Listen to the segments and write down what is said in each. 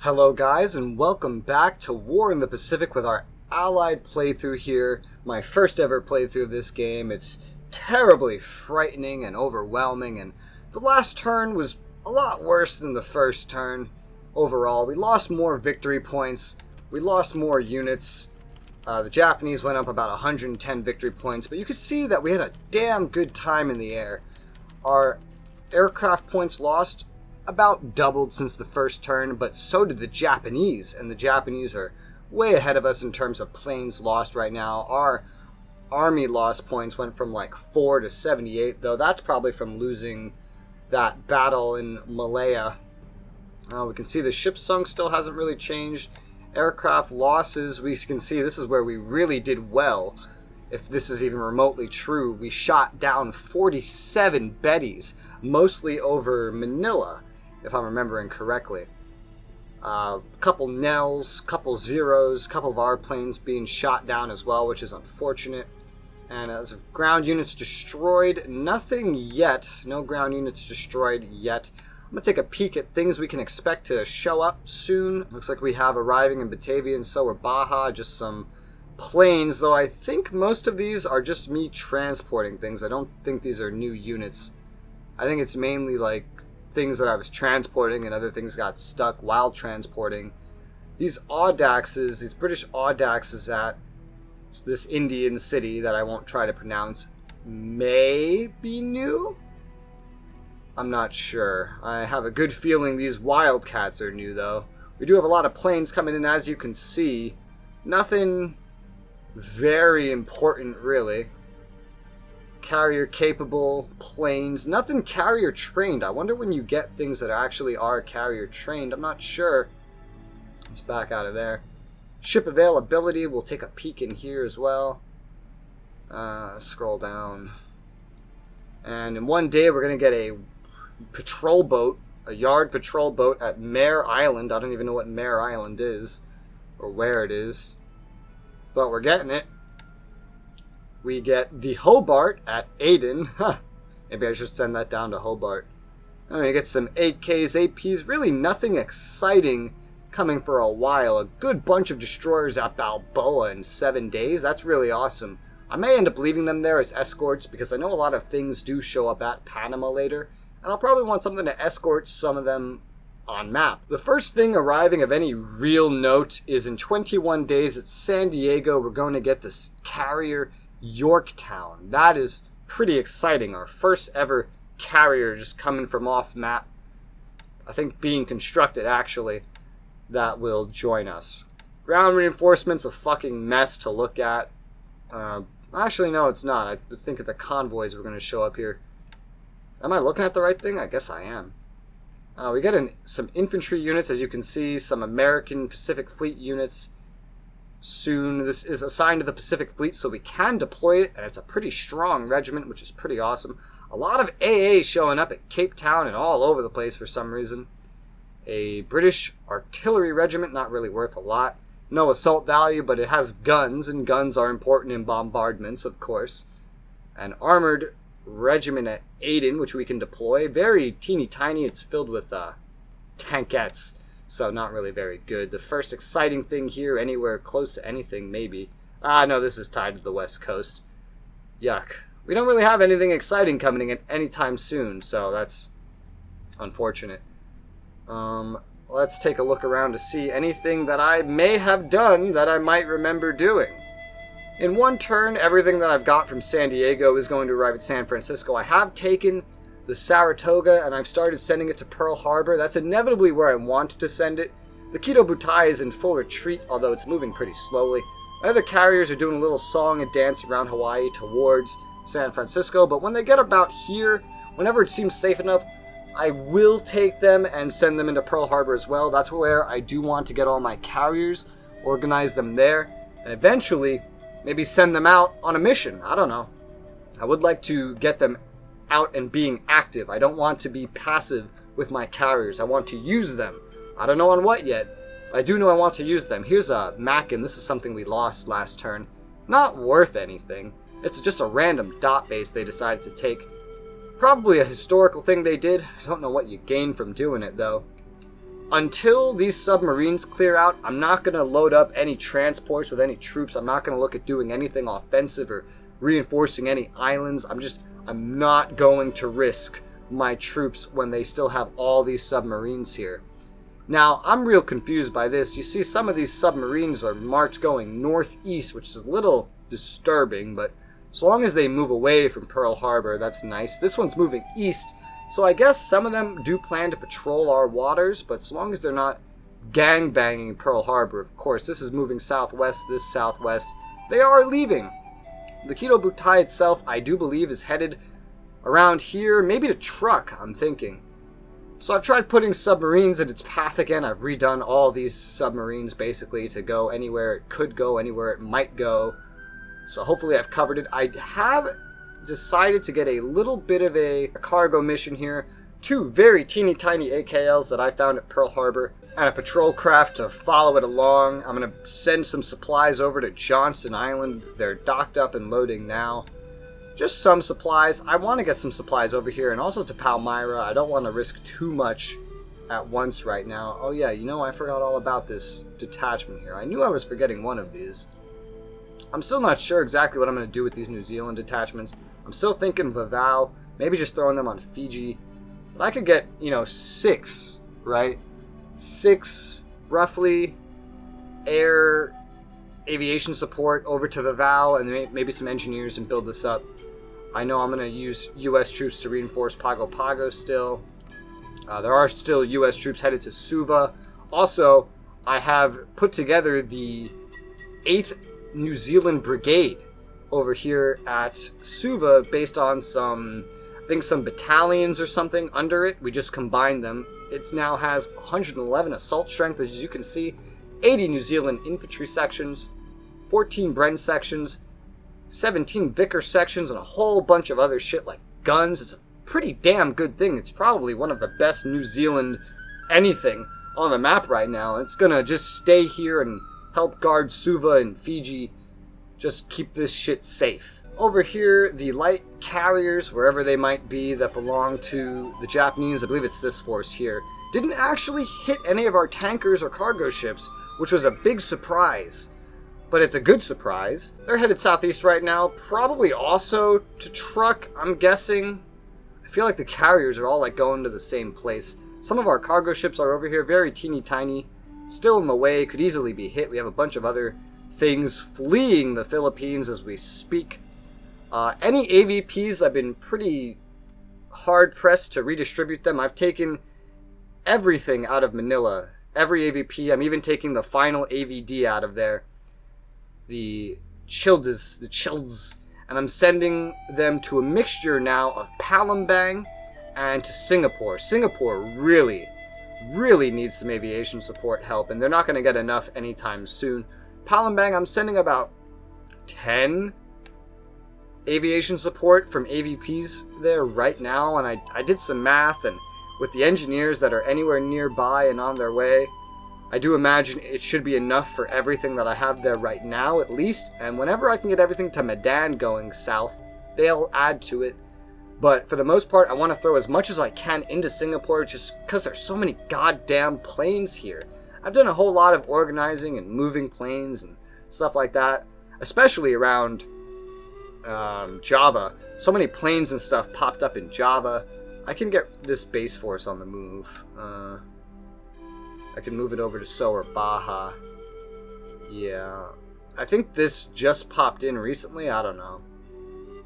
Hello guys, and welcome back to War in the Pacific with our Allied playthrough here. My first ever playthrough of this game. It's terribly frightening and overwhelming, and the last turn was a lot worse than the first turn. Overall, we lost more victory points, we lost more units. The Japanese went up about 110 victory points, but you could see that we had a damn good time in the air. Our aircraft points lost about doubled since the first turn, but so did the Japanese, and the Japanese are way ahead of us in terms of planes lost right now. Our army lost points went from like 4 to 78, though that's probably from losing that battle in Malaya. We can see the ship sunk still hasn't really changed. Aircraft losses, we can see this is where we really did well. If this is even remotely true, we shot down 47 Bettys, mostly over Manila, if I'm remembering correctly. Couple Nells, couple Zeros, couple of our planes being shot down as well, which is unfortunate. And as of ground units destroyed, nothing yet. No ground units destroyed yet. I'm going to take a peek at things we can expect to show up soon. Looks like we have arriving in Batavia and so are Baja, just some planes, though I think most of these are just me transporting things. I don't think these are new units. I think it's mainly like things that I was transporting and other things got stuck while transporting. These Audaxes, these British Audaxes at this Indian city that I won't try to pronounce, may be new? I'm not sure. I have a good feeling these Wildcats are new, though. We do have a lot of planes coming in, as you can see. Nothing very important, really. Carrier capable planes, nothing carrier trained. I wonder when you get things that actually are carrier trained. I'm not sure. Let's back out of there. Ship availability, we'll take a peek in here as well. Scroll down. And in one day we're going to get a patrol boat, a yard patrol boat at Mare Island. I don't even know what Mare Island is or where it is, but we're getting it. We get the Hobart at Aden. Maybe I should send that down to Hobart. I'm going to get some AKs, APs. Really nothing exciting coming for a while. A good bunch of destroyers at Balboa in 7 days. That's really awesome. I may end up leaving them there as escorts because I know a lot of things do show up at Panama later. And I'll probably want something to escort some of them on map. The first thing arriving of any real note is in 21 days at San Diego. We're going to get this carrier Yorktown. That is pretty exciting. Our first ever carrier just coming from off map. I think being constructed actually. That will join us. Ground reinforcements, a fucking mess to look at. Actually, no, it's not. I was thinking the convoys were going to show up here. Am I looking at the right thing? I guess I am. We get some infantry units, as you can see, some American Pacific Fleet units soon. This is assigned to the Pacific Fleet, so we can deploy it, and it's a pretty strong regiment, which is pretty awesome. A lot of AA showing up at Cape Town and all over the place for some reason. A British artillery regiment, not really worth a lot. No assault value, but it has guns, and guns are important in bombardments, of course. An armored regiment at Aden, which we can deploy. Very teeny tiny. It's filled with tankettes, so not really very good. The first exciting thing here, anywhere close to anything, maybe. No, this is tied to the West Coast. Yuck. We don't really have anything exciting coming in anytime soon, so that's unfortunate. Let's take a look around to see anything that I may have done that I might remember doing. In one turn, everything that I've got from San Diego is going to arrive at San Francisco. I have taken the Saratoga and I've started sending it to Pearl Harbor. That's inevitably where I want to send it. The Quito Butai is in full retreat, although it's moving pretty slowly. Other carriers are doing a little song and dance around Hawaii towards San Francisco, but when they get about here, whenever it seems safe enough, I will take them and send them into Pearl Harbor as well. That's where I do want to get all my carriers, organize them there, and eventually maybe send them out on a mission. I don't know. I would like to get them out and being active. I don't want to be passive with my carriers. I want to use them. I don't know on what yet. I do know I want to use them. Here's a Mackin. This is something we lost last turn. Not worth anything. It's just a random dot base they decided to take. Probably a historical thing they did. I don't know what you gain from doing it, though. until these submarines clear out, I'm not going to load up any transports with any troops. I'm not going to look at doing anything offensive or reinforcing any islands. I'm not going to risk my troops when they still have all these submarines here. Now, I'm real confused by this. You see, some of these submarines are marked going northeast, which is a little disturbing, but as long as they move away from Pearl Harbor, that's nice. This one's moving east, so I guess some of them do plan to patrol our waters, but as long as they're not gangbanging Pearl Harbor, of course. This is moving southwest, this southwest. They are leaving. The Kido Butai itself, I do believe, is headed around here, maybe to Truk, I'm thinking. So I've tried putting submarines in its path again. I've redone all these submarines, basically, to go anywhere it could go, anywhere it might go. So hopefully I've covered it. I have decided to get a little bit of a cargo mission here. 2 very teeny tiny AKLs that I found at Pearl Harbor, and a patrol craft to follow it along. I'm going to send some supplies over to Johnson Island. They're docked up and loading now. Just some supplies. I want to get some supplies over here, and also to Palmyra. I don't want to risk too much at once right now. Oh yeah, you know, I forgot all about this detachment here. I knew I was forgetting one of these. I'm still not sure exactly what I'm going to do with these New Zealand detachments. I'm still thinking Vavau, maybe just throwing them on Fiji. But I could get, 6, right? 6, roughly, air aviation support over to Vavau, and maybe some engineers, and build this up. I know I'm going to use U.S. troops to reinforce Pago Pago still. There are still U.S. troops headed to Suva. Also, I have put together the 8th New Zealand Brigade over here at Suva based on some battalions or something under it. We just combined them. It now has 111 assault strength, as you can see, 80 New Zealand infantry sections, 14 Bren sections, 17 Vickers sections, and a whole bunch of other shit like guns. It's a pretty damn good thing. It's probably one of the best New Zealand anything on the map right now. It's gonna just stay here and help guard Suva and Fiji. Just keep this shit safe. Over here, the light carriers, wherever they might be, that belong to the Japanese, I believe it's this force here, didn't actually hit any of our tankers or cargo ships, which was a big surprise. But it's a good surprise. They're headed southeast right now, probably also to Truk, I'm guessing. I feel like the carriers are all like going to the same place. Some of our cargo ships are over here, very teeny tiny, still in the way, could easily be hit. We have a bunch of other things fleeing the Philippines as we speak. Any AVPs, I've been pretty hard-pressed to redistribute them. I've taken everything out of Manila. Every AVP. I'm even taking the final AVD out of there. The Childs. And I'm sending them to a mixture now of Palembang and to Singapore. Singapore really needs some aviation support help, and they're not going to get enough anytime soon. Palembang, I'm sending about 10 aviation support from AVPs there right now, and I did some math, and with the engineers that are anywhere nearby and on their way, I do imagine it should be enough for everything that I have there right now, at least, and whenever I can get everything to Medan going south, they'll add to it. But for the most part, I want to throw as much as I can into Singapore just because there's so many goddamn planes here. I've done a whole lot of organizing and moving planes and stuff like that, especially around Java. So many planes and stuff popped up in Java. I can get this base force on the move. I can move it over to So or Baja. Yeah. I think this just popped in recently. I don't know.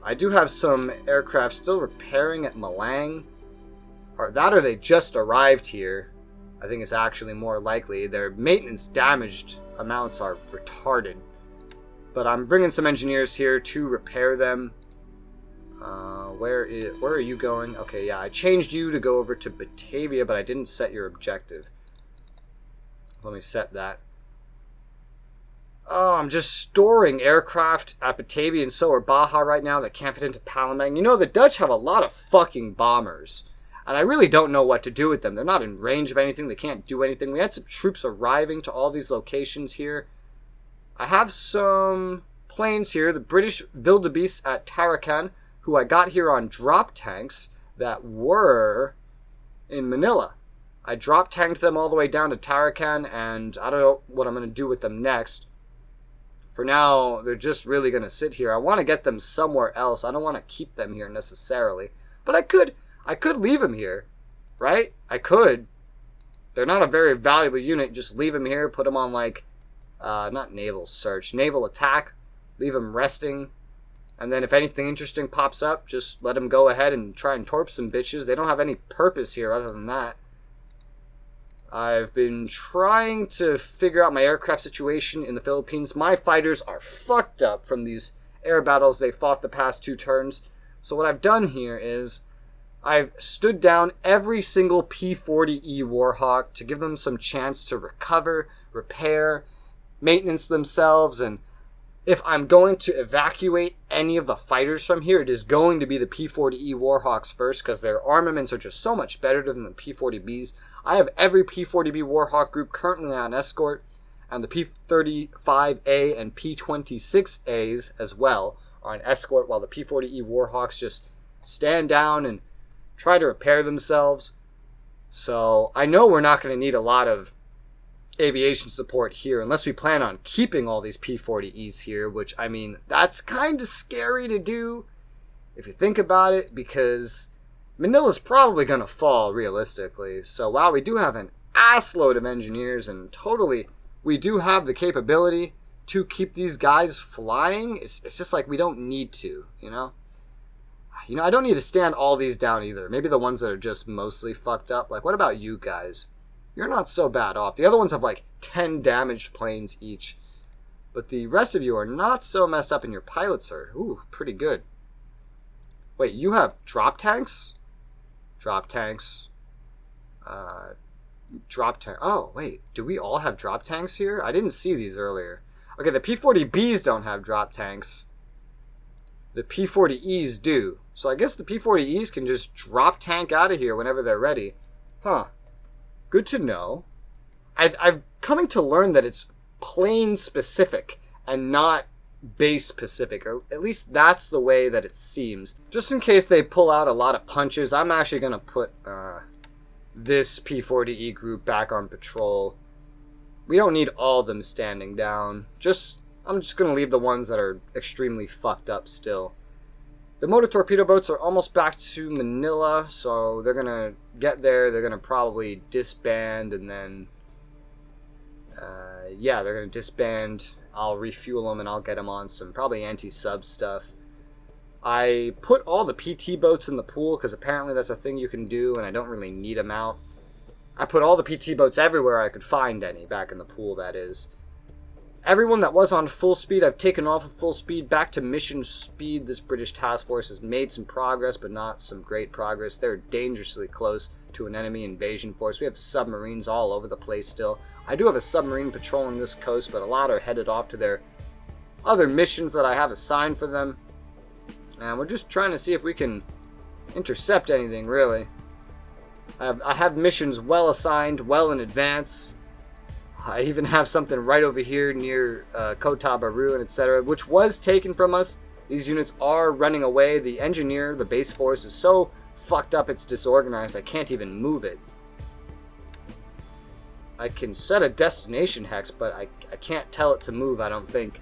I do have some aircraft still repairing at Malang. Or they just arrived here. I think it's actually more likely. Their maintenance damaged amounts are retarded. But I'm bringing some engineers here to repair them. Where are you going? Okay, yeah, I changed you to go over to Batavia, but I didn't set your objective. Let me set that. Oh, I'm just storing aircraft at Batavia and So or Baja right now that can't fit into Palembang. You know, the Dutch have a lot of fucking bombers. And I really don't know what to do with them. They're not in range of anything. They can't do anything. We had some troops arriving to all these locations here. I have some planes here. The British Wildebeest at Tarakan, who I got here on drop tanks that were in Manila. I drop tanked them all the way down to Tarakan, and I don't know what I'm going to do with them next. For now, they're just really going to sit here. I want to get them somewhere else. I don't want to keep them here necessarily. But I could leave them here, right? I could. They're not a very valuable unit. Just leave them here, put them on like, not naval search, naval attack. Leave them resting. And then if anything interesting pops up, just let them go ahead and try and torp some bitches. They don't have any purpose here other than that. I've been trying to figure out my aircraft situation in the Philippines. My fighters are fucked up from these air battles they fought the past 2 turns. So what I've done here is I've stood down every single P-40E Warhawk to give them some chance to recover, repair, maintenance themselves, and if I'm going to evacuate any of the fighters from here, it is going to be the P-40E Warhawks first, because their armaments are just so much better than the P-40Bs. I have every P-40B Warhawk group currently on escort, and the P-35A and P-26As as well are on escort, while the P-40E Warhawks just stand down and try to repair themselves. So I know we're not going to need a lot of aviation support here unless we plan on keeping all these P-40Es here, which, I mean, that's kind of scary to do if you think about it, because Manila's probably going to fall realistically. So while we do have an assload of engineers and totally we do have the capability to keep these guys flying, it's just like we don't need to, you know? I don't need to stand all these down either. Maybe the ones that are just mostly fucked up. Like, what about you guys? You're not so bad off. The other ones have like 10 damaged planes each. But the rest of you are not so messed up, and your pilots are, pretty good. Wait, you have drop tanks? Drop tanks. Drop tank. Oh, wait. Do we all have drop tanks here? I didn't see these earlier. Okay, the P-40Bs don't have drop tanks. The P-40Es do. So I guess the P-40Es can just drop tank out of here whenever they're ready. Huh. Good to know. I'm coming to learn that it's plane specific and not base specific, or at least that's the way that it seems. Just in case they pull out a lot of punches, I'm actually going to put this P-40E group back on patrol. We don't need all of them standing down. I'm just going to leave the ones that are extremely fucked up still. The motor torpedo boats are almost back to Manila, so they're going to get there. They're going to probably disband, and then, they're going to disband. I'll refuel them, and I'll get them on some probably anti-sub stuff. I put all the PT boats in the pool, because apparently that's a thing you can do, and I don't really need them out. I put all the PT boats everywhere I could find any, back in the pool, that is. Everyone that was on full speed, I've taken off of full speed back to mission speed. This British task force has made some progress, but not some great progress. They're dangerously close to an enemy invasion force. We have submarines all over the place still. I do have a submarine patrolling this coast, but a lot are headed off to their other missions that I have assigned for them. And we're just trying to see if we can intercept anything, really. I have missions well assigned, well in advance. I even have something right over here near Kota Baru and etc., which was taken from us. These units are running away. The engineer, the base force, is so fucked up it's disorganized I can't even move it. I can set a destination hex, but I can't tell it to move, I don't think.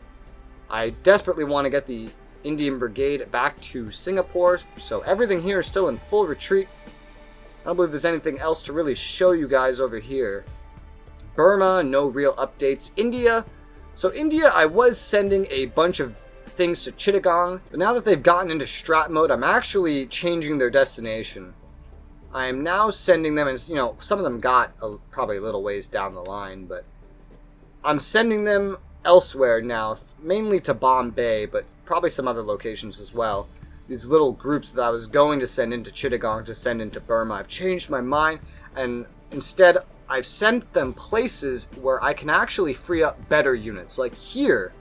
I desperately want to get the Indian Brigade back to Singapore, so everything here is still in full retreat. I don't believe there's anything else to really show you guys over here. Burma, no real updates. India. So India, I was sending a bunch of things to Chittagong, but now that they've gotten into strat mode, I'm actually changing their destination. I am now sending them, and some of them got probably a little ways down the line, but I'm sending them elsewhere now, mainly to Bombay, but probably some other locations as well. These little groups that I was going to send into Chittagong to send into Burma, I've changed my mind, and instead I've sent them places where I can actually free up better units, like here.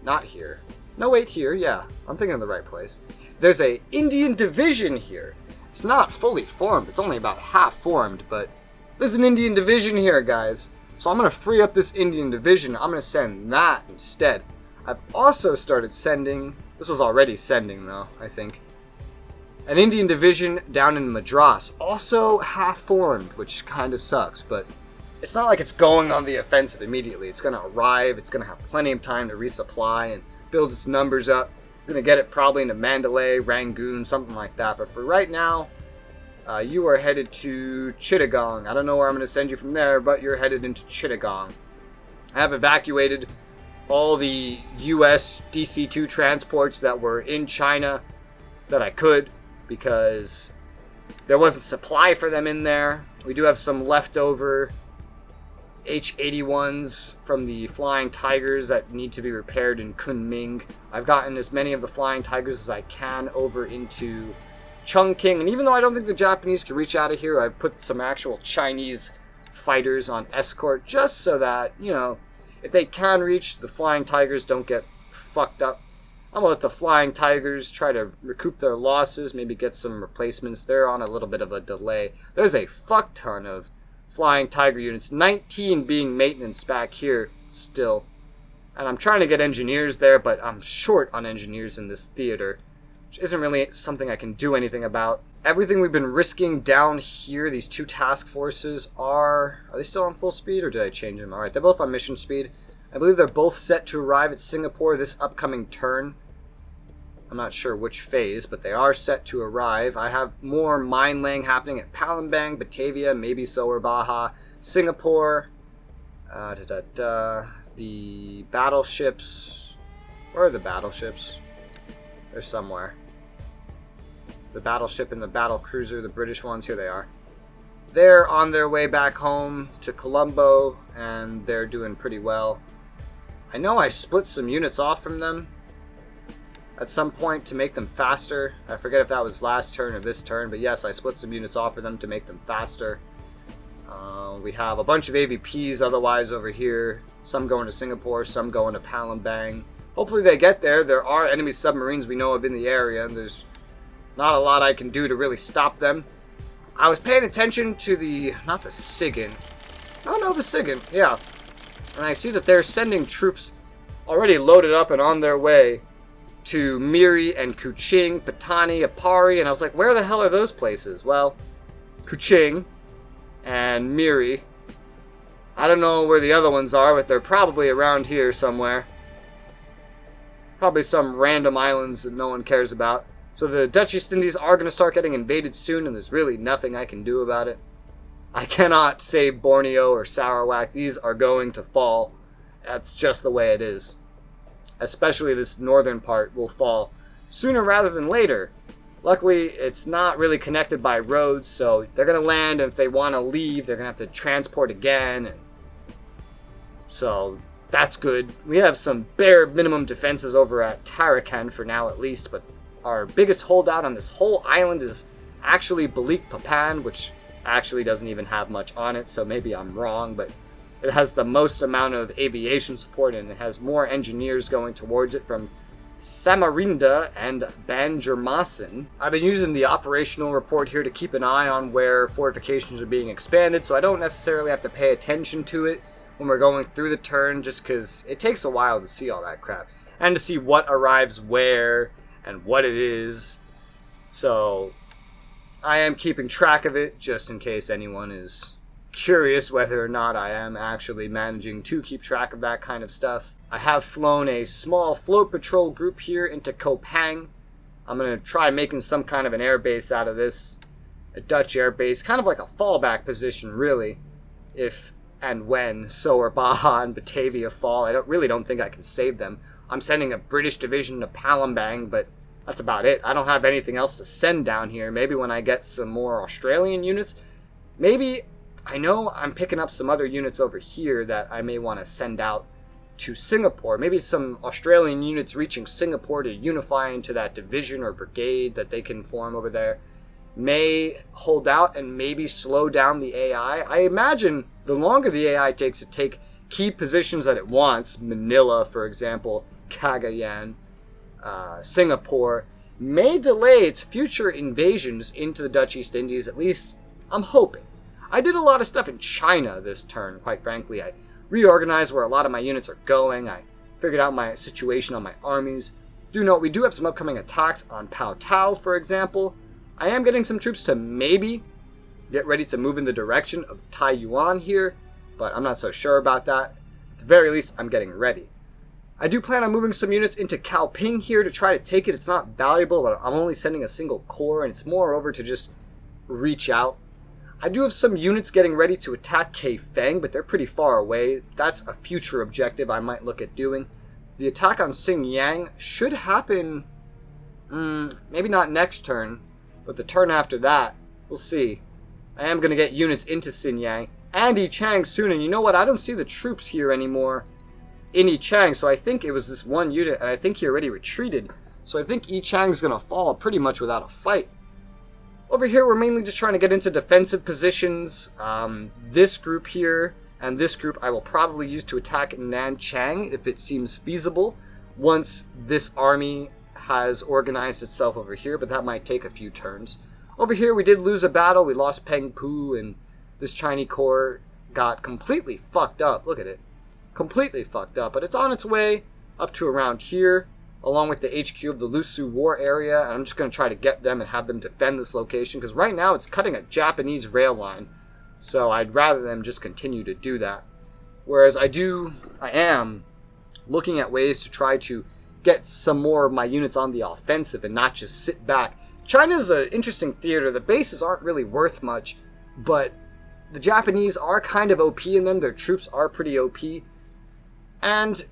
Not here. No, wait, here, yeah. I'm thinking of the right place. There's a Indian division here. It's not fully formed, it's only about half formed, but there's an Indian division here, guys. So I'm going to free up this Indian division. I'm going to send that instead. I've also started sending, this was already sending though, I think. An Indian division down in Madras, also half-formed, which kind of sucks, but it's not like it's going on the offensive immediately. It's going to arrive, it's going to have plenty of time to resupply and build its numbers up. We're going to get it probably into Mandalay, Rangoon, something like that. But for right now, you are headed to Chittagong. I don't know where I'm going to send you from there, but you're headed into Chittagong. I have evacuated all the US DC-2 transports that were in China that I could, because there wasn't supply for them in there. We do have some leftover H-81s from the Flying Tigers that need to be repaired in Kunming. I've gotten as many of the Flying Tigers as I can over into Chongqing, and even though I don't think the Japanese can reach out of here, I put some actual Chinese fighters on escort just so that, you know, if they can reach, the Flying Tigers don't get fucked up. I'm going to let the Flying Tigers try to recoup their losses, maybe get some replacements. They're on a little bit of a delay. There's a fuck ton of Flying Tiger units, 19 being maintenance back here still. And I'm trying to get engineers there, but I'm short on engineers in this theater, which isn't really something I can do anything about. Everything we've been risking down here, these two task forces are they still on full speed, or did I change them? Alright, they're both on mission speed. I believe they're both set to arrive at Singapore this upcoming turn. I'm not sure which phase, but they are set to arrive. I have more mine laying happening at Palembang, Batavia, maybe Sower Baja, Singapore. The battleships. Where are the battleships? They're somewhere. The battleship and the battle cruiser, the British ones, here they are. They're on their way back home to Colombo, and they're doing pretty well. I know I split some units off from them at some point to make them faster. I forget if that was last turn or this turn, but yes, I split some units off of them to make them faster. We have a bunch of AVPs otherwise over here. Some going to Singapore, some going to Palembang. Hopefully they get there. There are enemy submarines we know of in the area, and there's not a lot I can do to really stop them. I was paying attention to the, not the SIGINT. Oh no, the SIGINT, yeah. And I see that they're sending troops already loaded up and on their way to Miri and Kuching, Patani, Apari, and I was like, where the hell are those places? Well, Kuching and Miri. I don't know where the other ones are, but they're probably around here somewhere. Probably some random islands that no one cares about. So the Dutch East Indies are going to start getting invaded soon, and there's really nothing I can do about it. I cannot save Borneo or Sarawak. These are going to fall. That's just the way it is. Especially this northern part will fall sooner rather than later. Luckily, it's not really connected by roads, so they're going to land, and if they want to leave, they're going to have to transport again. And so that's good. We have some bare minimum defenses over at Tarakan for now at least, but our biggest holdout on this whole island is actually Balikpapan, which actually doesn't even have much on it, so maybe I'm wrong, but it has the most amount of aviation support, and it has more engineers going towards it from Samarinda and Banjarmasin. I've been using the operational report here to keep an eye on where fortifications are being expanded, so I don't necessarily have to pay attention to it when we're going through the turn, just because it takes a while to see all that crap, and to see what arrives where and what it is. So I am keeping track of it just in case anyone is curious whether or not I am actually managing to keep track of that kind of stuff. I have flown a small float patrol group here into Kopang. I'm going to try making some kind of an airbase out of this. A Dutch airbase, kind of like a fallback position really, if and when Sower Baja and Batavia fall. I really don't think I can save them. I'm sending a British division to Palembang, but that's about it. I don't have anything else to send down here. Maybe when I get some more Australian units. Maybe, I know I'm picking up some other units over here that I may want to send out to Singapore. Maybe some Australian units reaching Singapore to unify into that division or brigade that they can form over there. May hold out and maybe slow down the AI. I imagine the longer the AI takes to take key positions that it wants, Manila, for example, Cagayan, Singapore, may delay its future invasions into the Dutch East Indies, at least I'm hoping. I did a lot of stuff in China this turn, quite frankly. I reorganized where a lot of my units are going. I figured out my situation on my armies. Do note, we do have some upcoming attacks on Pao Tao, for example. I am getting some troops to maybe get ready to move in the direction of Taiyuan here, but I'm not so sure about that. At the very least, I'm getting ready. I do plan on moving some units into Kaoping here to try to take it. It's not valuable, but I'm only sending a single corps, and it's more over to just reach out. I do have some units getting ready to attack Kaifeng, but they're pretty far away. That's a future objective I might look at doing. The attack on Xingyang should happen, maybe not next turn, but the turn after that. We'll see. I am going to get units into Xingyang and Yichang soon, and you know what? I don't see the troops here anymore in Yichang, so I think it was this one unit, and I think he already retreated. So I think Yichang's going to fall pretty much without a fight. Over here, we're mainly just trying to get into defensive positions. This group here and this group I will probably use to attack Nanchang if it seems feasible once this army has organized itself over here, but that might take a few turns. Over here, we did lose a battle. We lost Pengpu, and this Chinese corps got completely fucked up. Look at it. Completely fucked up, but it's on its way up to around here, along with the HQ of the Lusu War area, and I'm just going to try to get them and have them defend this location, because right now it's cutting a Japanese rail line, so I'd rather them just continue to do that. Whereas I am looking at ways to try to get some more of my units on the offensive and not just sit back. China's an interesting theater. The bases aren't really worth much, but the Japanese are kind of OP in them. Their troops are pretty OP, and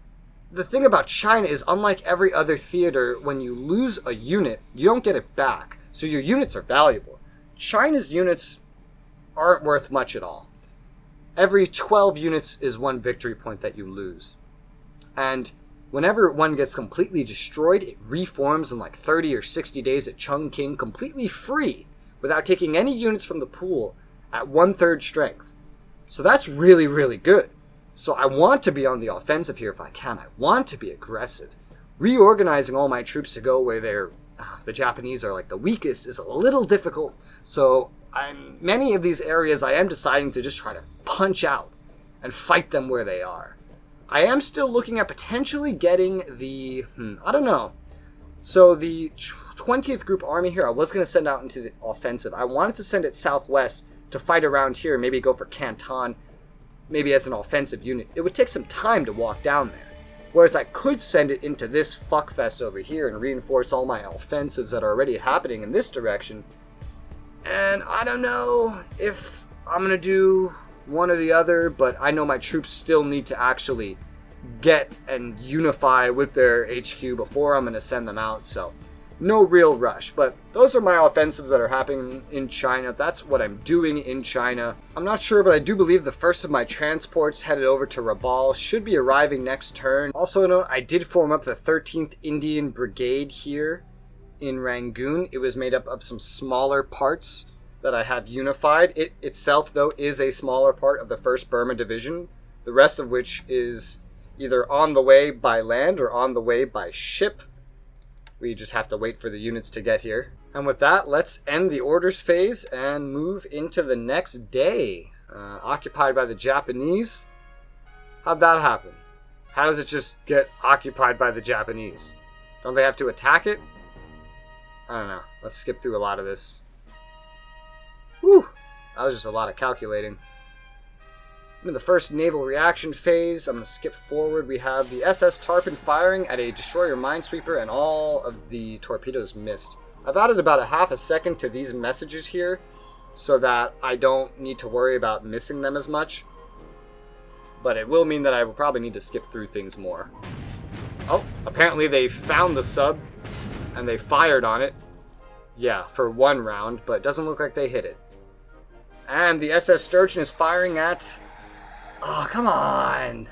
the thing about China is, unlike every other theater, when you lose a unit, you don't get it back. So your units are valuable. China's units aren't worth much at all. Every 12 units is one victory point that you lose. And whenever one gets completely destroyed, it reforms in like 30 or 60 days at Chongqing completely free without taking any units from the pool at 1/3 strength. So that's really, really good. So I want to be on the offensive here if I can. I want to be aggressive. Reorganizing all my troops to go where the Japanese are like the weakest is a little difficult. So many of these areas I am deciding to just try to punch out and fight them where they are. I am still looking at potentially getting the, I don't know. So the 20th Group Army here, I was going to send out into the offensive. I wanted to send it southwest to fight around here, maybe go for Canton, maybe as an offensive unit. It would take some time to walk down there. Whereas I could send it into this fuckfest over here and reinforce all my offensives that are already happening in this direction. And I don't know if I'm going to do one or the other, but I know my troops still need to actually get and unify with their HQ before I'm going to send them out, so no real rush. But those are my offensives that are happening in China. That's what I'm doing in China. I'm not sure, but I do believe the first of my transports headed over to Rabaul should be arriving next turn. Also note, I did form up the 13th Indian Brigade here in Rangoon. It was made up of some smaller parts that I have unified. It itself, though, is a smaller part of the 1st Burma Division, the rest of which is either on the way by land or on the way by ship. We just have to wait for the units to get here. And with that, let's end the orders phase and move into the next day. Occupied by the Japanese. How'd that happen? How does it just get occupied by the Japanese? Don't they have to attack it? I don't know. Let's skip through a lot of this. Whew! That was just a lot of calculating. In the first naval reaction phase, I'm going to skip forward. We have the SS Tarpon firing at a destroyer minesweeper, and all of the torpedoes missed. I've added about a half a second to these messages here so that I don't need to worry about missing them as much. But it will mean that I will probably need to skip through things more. Oh, apparently they found the sub and they fired on it. Yeah, for one round, but it doesn't look like they hit it. And the SS Sturgeon is firing at... Oh, come on!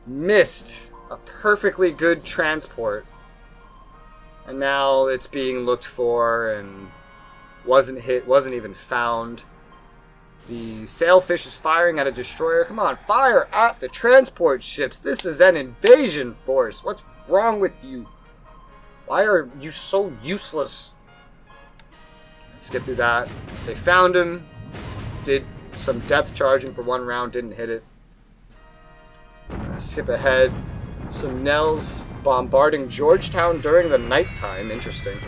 Missed a perfectly good transport. And now it's being looked for and wasn't hit, wasn't even found. The Sailfish is firing at a destroyer. Come on, fire at the transport ships. This is an invasion force. What's wrong with you? Why are you so useless? Let's skip through that. They found him. Did some depth charging for one round, didn't hit it. Skip ahead. Some Nells bombarding Georgetown during the nighttime. Interesting.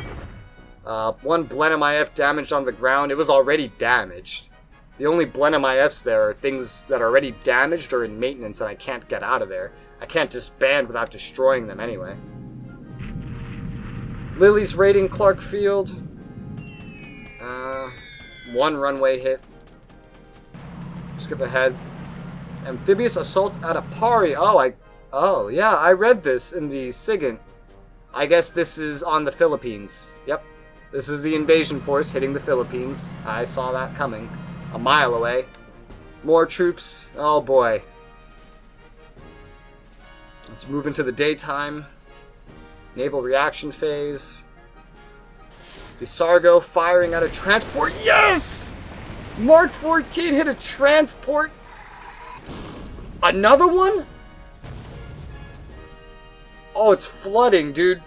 One Blenheim IF damaged on the ground. It was already damaged. The only Blenheim IFs there are things that are already damaged or in maintenance and I can't get out of there. I can't disband without destroying them anyway. Lily's raiding Clark Field. One runway hit. Skip ahead. Amphibious assault at Apari. Oh, yeah, I read this in the SIGINT. I guess this is on the Philippines. Yep. This is the invasion force hitting the Philippines. I saw that coming a mile away. More troops. Oh boy. Let's move into the daytime. Naval reaction phase. The Sargo firing at a transport. Yes! Mark 14 hit a transport. Another one? Oh, it's flooding, dude.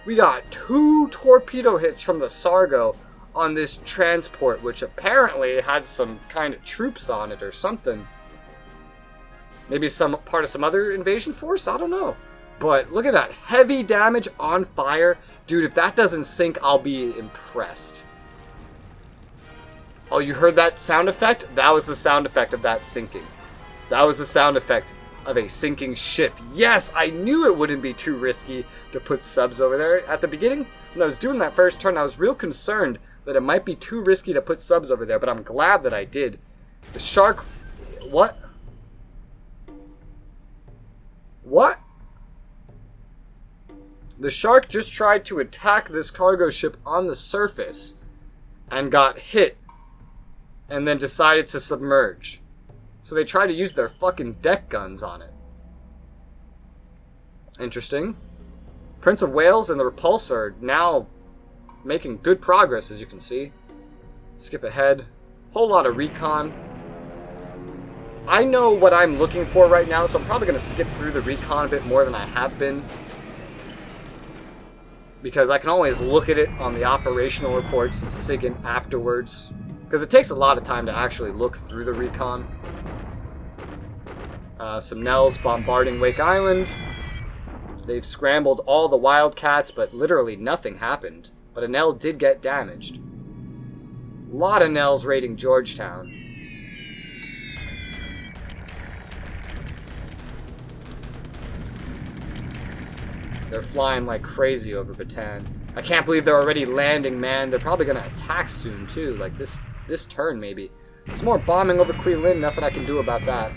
We got 2 torpedo hits from the Sargo on this transport, which apparently had some kind of troops on it or something. Maybe some part of some other invasion force? I don't know. But look at that. Heavy damage on fire. Dude, if that doesn't sink, I'll be impressed. Oh, you heard that sound effect? That was the sound effect of that sinking. That was the sound effect of a sinking ship. Yes, I knew it wouldn't be too risky to put subs over there. At the beginning, when I was doing that first turn, I was real concerned that it might be too risky to put subs over there, but I'm glad that I did. The shark... What? What? The shark just tried to attack this cargo ship on the surface and got hit and then decided to submerge. So they tried to use their fucking deck guns on it. Interesting. Prince of Wales and the Repulse are now making good progress, as you can see. Skip ahead. Whole lot of recon. I know what I'm looking for right now, so I'm probably going to skip through the recon a bit more than I have been. Because I can always look at it on the operational reports and SIGINT afterwards. Because it takes a lot of time to actually look through the recon. Some Nels bombarding Wake Island. They've scrambled all the Wildcats, but literally nothing happened. But a Nell did get damaged. A lot of Nels raiding Georgetown. They're flying like crazy over Bataan. I can't believe they're already landing, man. They're probably going to attack soon, too. Like, this turn, maybe. Some more bombing over Queen Lin. Nothing I can do about that.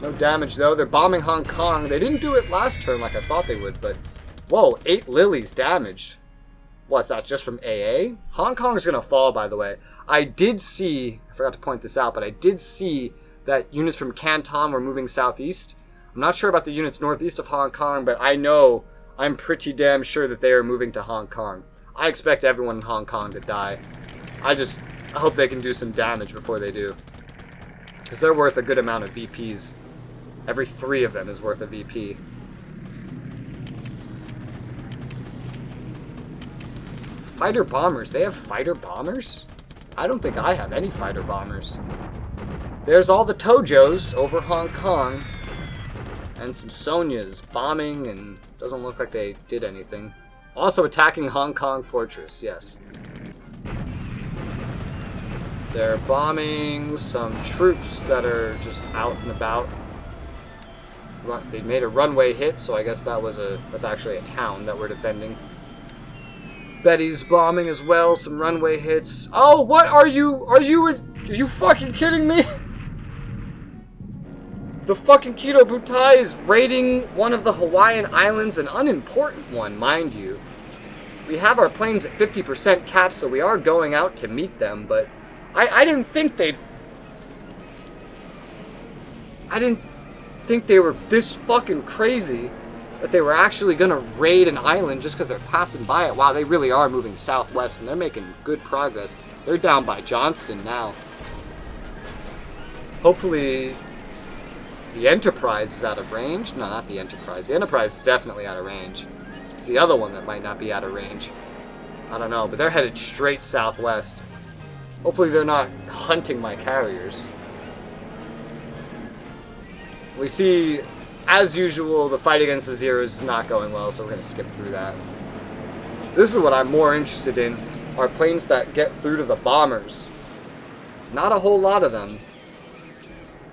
No damage, though. They're bombing Hong Kong. They didn't do it last turn like I thought they would, but... Whoa, 8 Lilies damaged. What's that, just from AA? Hong Kong's going to fall, by the way. I did see... I forgot to point this out, but I did see that units from Canton were moving southeast. I'm not sure about the units northeast of Hong Kong, but I'm pretty damn sure that they are moving to Hong Kong. I expect everyone in Hong Kong to die. I hope they can do some damage before they do. Because they're worth a good amount of VPs. Every 3 of them is worth a VP. Fighter bombers. They have fighter bombers? I don't think I have any fighter bombers. There's all the Tojos over Hong Kong. And some Sonias bombing, and doesn't look like they did anything. Also attacking Hong Kong Fortress, yes. They're bombing some troops that are just out and about. They made a runway hit, so I guess that's actually a town that we're defending. Betty's bombing as well, some runway hits. Oh, what are you fucking kidding me? The fucking Kido Butai is raiding one of the Hawaiian Islands, an unimportant one, mind you. We have our planes at 50% cap, so we are going out to meet them, but I didn't think they were this fucking crazy that they were actually gonna raid an island just because they're passing by it. Wow, they really are moving southwest, and they're making good progress. They're down by Johnston now. Hopefully... the Enterprise is out of range? No, not the Enterprise. The Enterprise is definitely out of range. It's the other one that might not be out of range. I don't know, but they're headed straight southwest. Hopefully they're not hunting my carriers. We see, as usual, the fight against the Zeros is not going well, so we're going to skip through that. This is what I'm more interested in, are planes that get through to the bombers. Not a whole lot of them.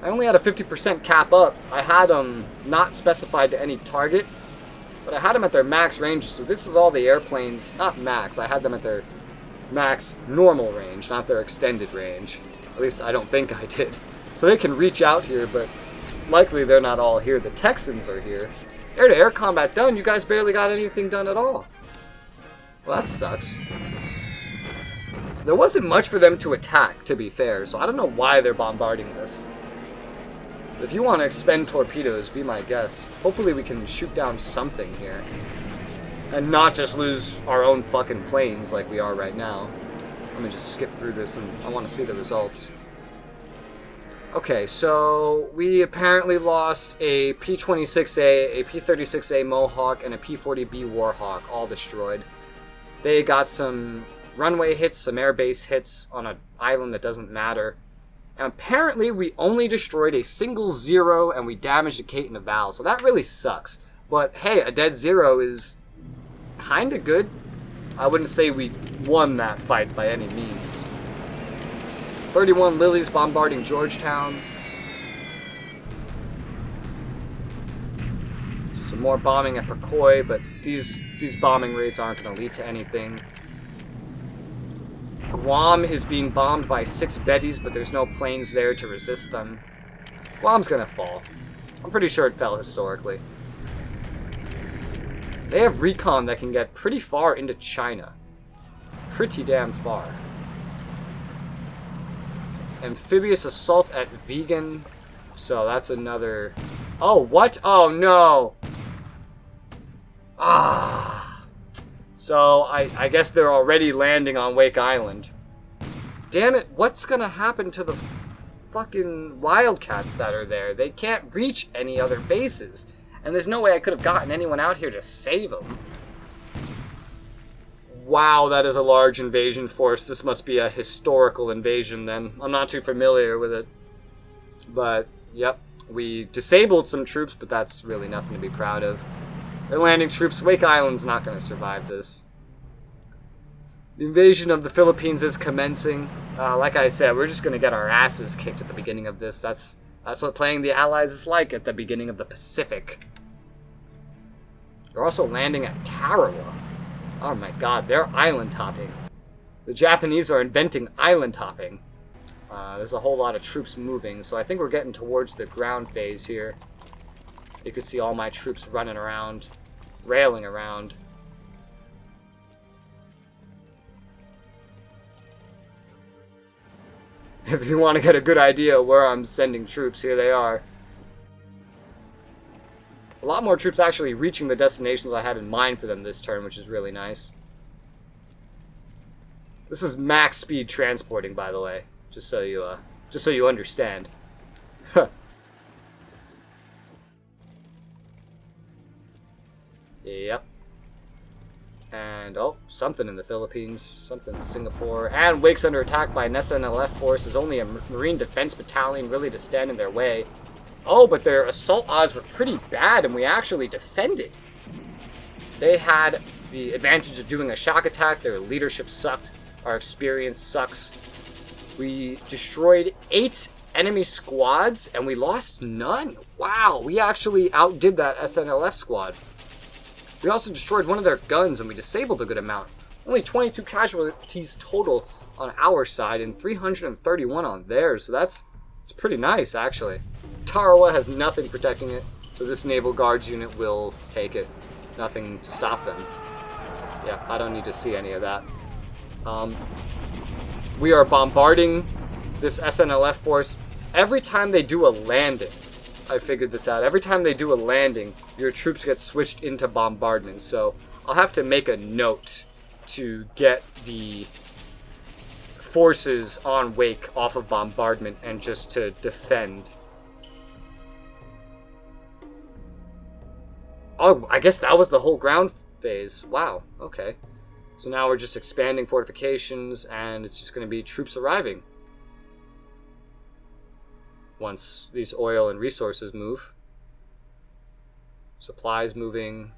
I only had a 50% cap up. I had them not specified to any target, but I had them at their max ranges, so this is all the airplanes, not max, I had them at their max normal range, not their extended range. At least I don't think I did. So they can reach out here, but likely they're not all here. The Texans are here. Air-to-air combat done. You guys barely got anything done at all. Well, that sucks. There wasn't much for them to attack, to be fair, so I don't know why they're bombarding this. If you want to expend torpedoes, be my guest. Hopefully we can shoot down something here. And not just lose our own fucking planes like we are right now. Let me just skip through this and I want to see the results. Okay, so we apparently lost a P-26A, a P-36A Mohawk, and a P-40B Warhawk, all destroyed. They got some runway hits, some airbase hits on an island that doesn't matter. And apparently we only destroyed a single zero and we damaged a Kate and a Val, so that really sucks. But hey, a dead zero is kind of good. I wouldn't say we won that fight by any means. 31 Lilies bombarding Georgetown. Some more bombing at Pecoy, but these bombing raids aren't going to lead to anything. Guam is being bombed by 6 Bettys, but there's no planes there to resist them. Guam's going to fall. I'm pretty sure it fell historically. They have recon that can get pretty far into China. Pretty damn far. Amphibious assault at Vegan. So that's another... Oh, what? Oh, no. Ah. So I guess they're already landing on Wake Island. Damn it, what's gonna happen to the fucking Wildcats that are there? They can't reach any other bases. And there's no way I could have gotten anyone out here to save them. Wow, that is a large invasion force. This must be a historical invasion then. I'm not too familiar with it. But, yep. We disabled some troops, but that's really nothing to be proud of. They're landing troops. Wake Island's not going to survive this. The invasion of the Philippines is commencing. Like I said, we're just going to get our asses kicked at the beginning of this. That's what playing the Allies is like at the beginning of the Pacific. They're also landing at Tarawa. Oh my god, they're island hopping. The Japanese are inventing island hopping. There's a whole lot of troops moving, so I think we're getting towards the ground phase here. You can see all my troops running around, railing around. If you want to get a good idea where I'm sending troops, here they are. A lot more troops actually reaching the destinations I had in mind for them this turn, which is really nice. This is max speed transporting, by the way, just so you understand. Yep. And, oh, something in the Philippines, something in Singapore. And Wake's under attack by an SNLF force. There's only a Marine Defense Battalion really to stand in their way. Oh, but their assault odds were pretty bad, and we actually defended. They had the advantage of doing a shock attack. Their leadership sucked. Our experience sucks. We destroyed 8 enemy squads, and we lost none. Wow, we actually outdid that SNLF squad. We also destroyed one of their guns, and we disabled a good amount. Only 22 casualties total on our side, and 331 on theirs, so it's pretty nice, actually. Tarawa has nothing protecting it, so this Naval Guards unit will take it. Nothing to stop them. Yeah, I don't need to see any of that. We are bombarding this SNLF force. Every time they do a landing, I figured this out. Every time they do a landing, your troops get switched into bombardment. So I'll have to make a note to get the forces on Wake off of bombardment and just to defend. Oh, I guess that was the whole ground phase. Wow, okay. So now we're just expanding fortifications, and it's just going to be troops arriving once these oil and resources move. Supplies moving.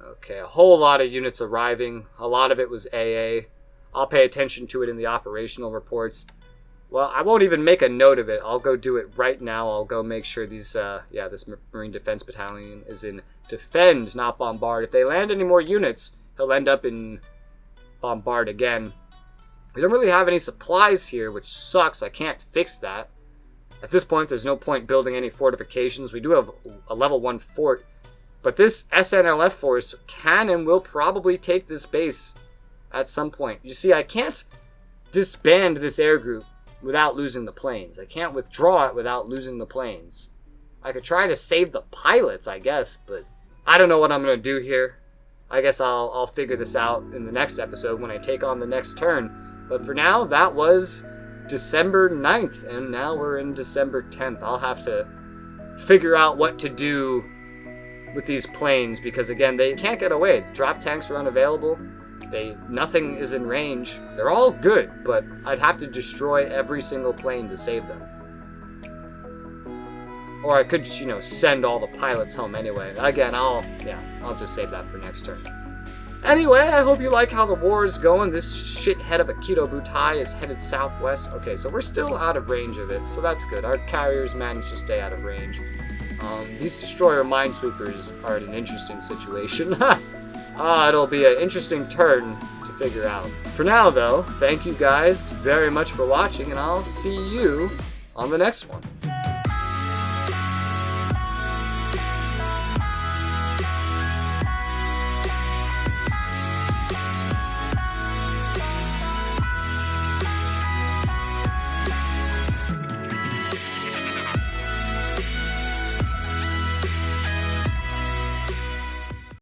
Okay, a whole lot of units arriving. A lot of it was AA. I'll pay attention to it in the operational reports. Well, I won't even make a note of it. I'll go do it right now. I'll go make sure these, this Marine Defense Battalion is in defend, not bombard. If they land any more units, he'll end up in bombard again. We don't really have any supplies here, which sucks. I can't fix that. At this point, there's no point building any fortifications. We do have a level 1 fort, but this SNLF force can and will probably take this base at some point. You see, I can't disband this air group without losing the planes. I can't withdraw it without losing the planes. I could try to save the pilots, I guess, but I don't know what I'm going to do here. I guess I'll figure this out in the next episode when I take on the next turn. But for now, that was December 9th, and now we're in December 10th. I'll have to figure out what to do with these planes, because again, they can't get away. The drop tanks are unavailable. Nothing is in range. They're all good, but I'd have to destroy every single plane to save them. Or I could just, send all the pilots home anyway. Again, I'll just save that for next turn. Anyway, I hope you like how the war is going. This shithead of a Keto Butai is headed southwest. Okay, so we're still out of range of it, so that's good. Our carriers managed to stay out of range. These destroyer minesweepers are in an interesting situation. It'll be an interesting turn to figure out. For now, though, thank you guys very much for watching, and I'll see you on the next one.